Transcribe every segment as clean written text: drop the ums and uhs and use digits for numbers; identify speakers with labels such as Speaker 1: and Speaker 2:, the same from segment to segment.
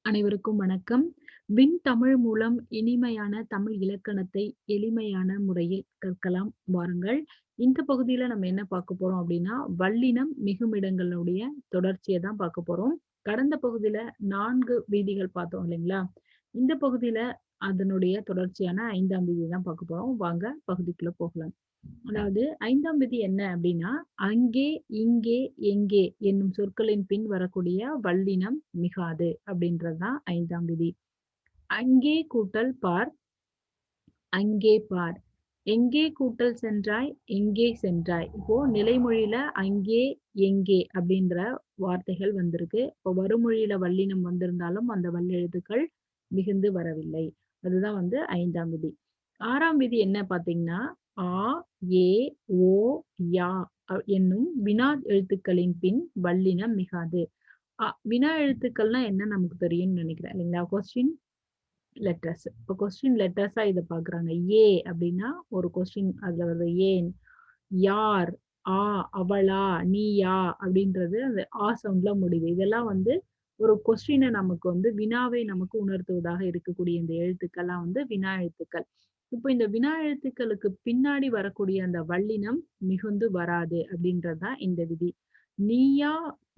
Speaker 1: அனைவருக்கும் வணக்கம். விண் தமிழ் மூலம் இனிமையான தமிழ் இலக்கணத்தை எளிமையான முறையில் கற்கலாம் வாருங்கள். இந்த பகுதியில நம்ம என்ன பார்க்க போறோம் அப்படின்னா, வல்லினம் மிகுமிடங்களுடைய தொடர்ச்சிய தான் பார்க்க போறோம். கடந்த பகுதியில 4 வீதிகள் பார்த்தோம் இல்லைங்களா? இந்த பகுதியில அதனுடைய தொடர்ச்சியான 5ஆம் வீதி தான் பார்க்க போறோம். வாங்க பகுதிக்குள்ள போகலாம். அதாவது 5ஆம் விதி என்ன அப்படின்னா, அங்கே, இங்கே, எங்கே என்னும் சொற்களின் பின் வரக்கூடிய வல்லினம் மிகாது அப்படின்றது தான் 5ஆம் விதி. அங்கே கூட்டல் பார், அங்கே பார். எங்கே கூட்டல் சென்றாய், எங்கே சென்றாய். இப்போ நிலைமொழியில அங்கே, எங்கே அப்படின்ற வார்த்தைகள் வந்திருக்கு. இப்போ வருமொழியில வல்லினம் வந்திருந்தாலும் அந்த வல்லெழுத்துக்கள் மிகுந்து வரவில்லை. அதுதான் 5ஆம் விதி. 6ஆம் விதி என்ன பார்த்தீங்கன்னா, ஆ, ஏ, ஓ, யா என்னும் வினா எழுத்துக்களின் பின் வல்லினம் மிகாது. வினா எழுத்துக்கள்னா என்ன நமக்கு தெரியும்னு நினைக்கிறேன் இல்லைங்களா? Question letters. இப்போ கொஸ்டின் லெட்டர்ஸா இத பார்க்குறாங்க. ஏ அப்படின்னா ஒரு கொஸ்டின் அதுல வருது ஏன், யார், ஆ, அவளா, நீயா அப்படின்றது அந்த ஆ சவுண்ட்ல முடியுது. இதெல்லாம் ஒரு கொஸ்டின நமக்கு வினாவை நமக்கு உணர்த்துவதாக இருக்கக்கூடிய இந்த எழுத்துக்கள்லாம் வினா எழுத்துக்கள். இப்போ இந்த வினா எழுத்துக்களுக்கு பின்னாடி வரக்கூடிய அந்த வல்லினம் மிகுந்து வராது அப்படின்றது தான் இந்த விதி. நீயா,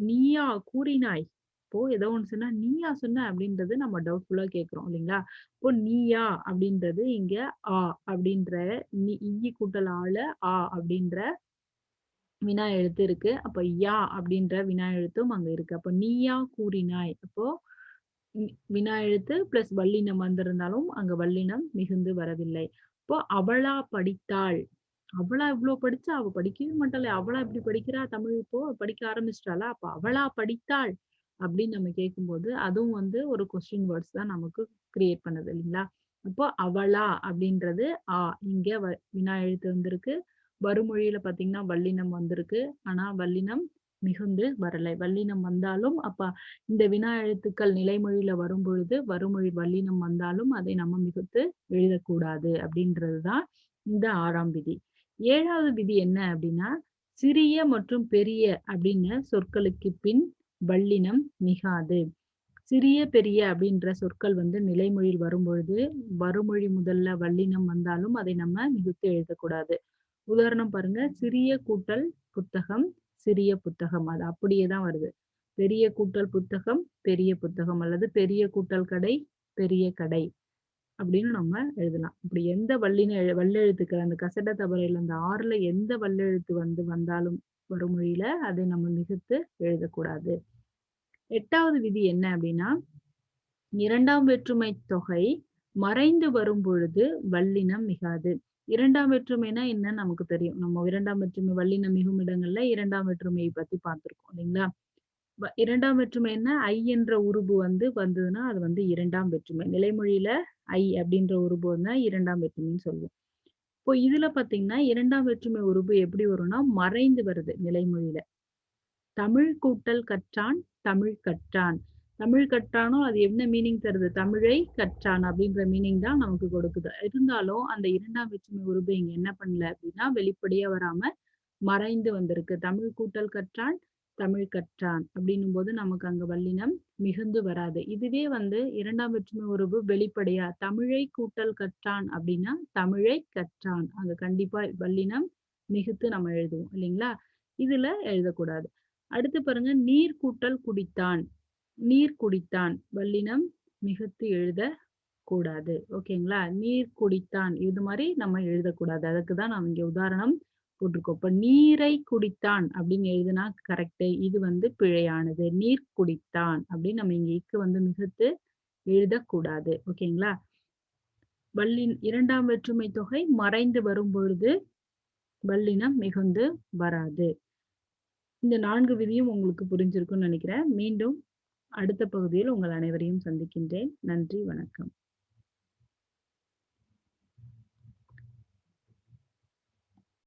Speaker 1: நீயா கூறினாய். இப்போ ஏதோ ஒண்ணு சொன்னா, நீயா சொன்ன அப்படின்றது நம்ம டவுட்ஃபுல்லா கேட்கிறோம் இல்லைங்களா? இப்போ நீயா அப்படின்றது இங்க ஆ அப்படின்ற ஈ கூட்டல் ஆல ஆ அப்படின்ற வினா எழுத்து இருக்கு. அப்ப யா அப்படின்ற வினா எழுத்தும் அங்க இருக்கு. அப்ப நீயா கூறினாய். அப்போ வினா எழுத்து பிளஸ் வல்லினம் வந்திருந்தாலும் அங்க வல்லினம் மிகுந்து வரவில்லை. இப்போ அவளா படித்தாள். அவளா இவ்ளோ படிச்சா? அவ படிக்கவே மாட்டாளே! அவளா இப்படி படிக்கிறா? தமிழ் இப்போ படிக்க ஆரம்பிச்சுட்டாளா? அப்ப அவளா படித்தாள்? அப்படின்னு நம்ம கேட்கும்போது, அதுவும் ஒரு கொஸ்டின் வேர்ட்ஸ் தான் நமக்கு கிரியேட் பண்ணுது இல்லைங்களா? அப்போ அவளா அப்படின்றது ஆ. இங்க வினா எழுத்து வந்திருக்கு. வருமொழியில பார்த்தீங்கன்னா, வல்லினம் வந்திருக்கு. ஆனா வல்லினம் மிகுந்து வரலை. வல்லினம் வந்தாலும் அப்ப இந்த வினா எழுத்துக்கள் நிலைமொழியில வரும்பொழுது, வறுமொழி வல்லினம் வந்தாலும் அதை நம்ம மிகுத்து எழுதக்கூடாது அப்படின்றது தான் இந்த 6ஆம் விதி. 7வது விதி என்ன அப்படின்னா, சிறிய மற்றும் பெரிய அப்படின்னு சொற்களுக்கு பின் வல்லினம் மிகாது. சிறிய, பெரிய அப்படின்ற சொற்கள் நிலைமொழியில் வரும்பொழுது, வறுமொழி முதல்ல வல்லினம் வந்தாலும் அதை நம்ம மிகுத்து எழுதக்கூடாது. உதாரணம் பாருங்க, சிறிய கூட்டல் புத்தகம், சிறிய புத்தகம். அது அப்படியே தான் வருது. பெரிய கூட்டல் புத்தகம், பெரிய புத்தகம் அல்லது பெரிய கூட்டல் கடை, பெரிய கடை அப்படின்னு நம்ம எழுதலாம். இப்படி எந்த வல்லெழுத்துக்கள் அந்த கசட தபறையில அந்த 6ல எந்த வல்லெழுத்து வந்தாலும் வறுமொழியில அதை நம்ம மிகுத்து எழுதக்கூடாது. 8வது விதி என்ன அப்படின்னா, 2ஆம் வேற்றுமை தொகை மறைந்து வரும்பொழுது வல்லினம் மிகாது. 2ஆம் வேற்றுமைனா என்னன்னு நமக்கு தெரியும். நம்ம 2ஆம் வேற்றுமை வல்லினம் மிகும் இடங்கள்ல 2ஆம் வேற்றுமையை பத்தி பார்த்திருக்கோம் இல்லைங்களா? 2ஆம் வேற்றுமை என்ன? ஐ என்ற உருபு வந்ததுன்னா, அது 2ஆம் வேற்றுமை. நிலைமொழியில ஐ அப்படின்ற உருபு வந்தா 2ஆம் வேற்றுமைன்னு சொல்லுவோம். இப்போ இதுல பார்த்தீங்கன்னா, 2ஆம் வேற்றுமை உருபு எப்படி வரும்னா, மறைந்து வருது நிலைமொழியில. தமிழ் கூட்டல் கற்றான், தமிழ் கற்றான். தமிழ் கற்றானோ அது என்ன மீனிங் தருது? தமிழை கற்றான் அப்படின்ற மீனிங் தான் நமக்கு கொடுக்குது. இருந்தாலும் அந்த 2ஆம் வேற்றுமை உருபு இங்க என்ன பண்ணல அப்படின்னா, வெளிப்படையா வராம மறைந்து வந்திருக்கு. தமிழ் கூட்டல் கற்றான், தமிழ் கற்றான் அப்படின்னும்போது நமக்கு அங்க வல்லினம் மிகுந்து வராது. இதுவே 2ஆம் வேற்றுமை உருவு வெளிப்படையா தமிழை கூட்டல் கற்றான் அப்படின்னா, தமிழை கற்றான். அங்க கண்டிப்பா வல்லினம் மிகுத்து நம்ம எழுதுவோம் இல்லைங்களா? இதுல எழுதக்கூடாது. அடுத்து பாருங்க, நீர் கூட்டல் குடித்தான். நீர் குடித்தான். வல்லினம் மிகுத்து எழுதக் கூடாது. ஓகேங்களா? நீர் குடித்தான். இது மாரி நம்ம எழுதக்கூடாது. அதுக்கு தான் நான் இங்க உதாரணம் போட்டிருக்கோம். இப்ப நீரை குடித்தான் அப்படின்னு எழுதுனா கரெக்ட்டு. இது பிழையானது. நீர் குடித்தான் அப்படின்னு நம்ம இங்க இக்கு மிகுத்து எழுதக்கூடாது. ஓகேங்களா? 2ஆம் வேற்றுமை தொகை மறைந்து வரும்பொழுது வல்லினம் மிகுந்து வராது. இந்த 4 விதியும் உங்களுக்கு புரிஞ்சிருக்கும்னு நினைக்கிறேன். மீண்டும் அடுத்த பகுதியில் உங்கள் அனைவரையும் சந்திக்கின்றேன். நன்றி, வணக்கம்.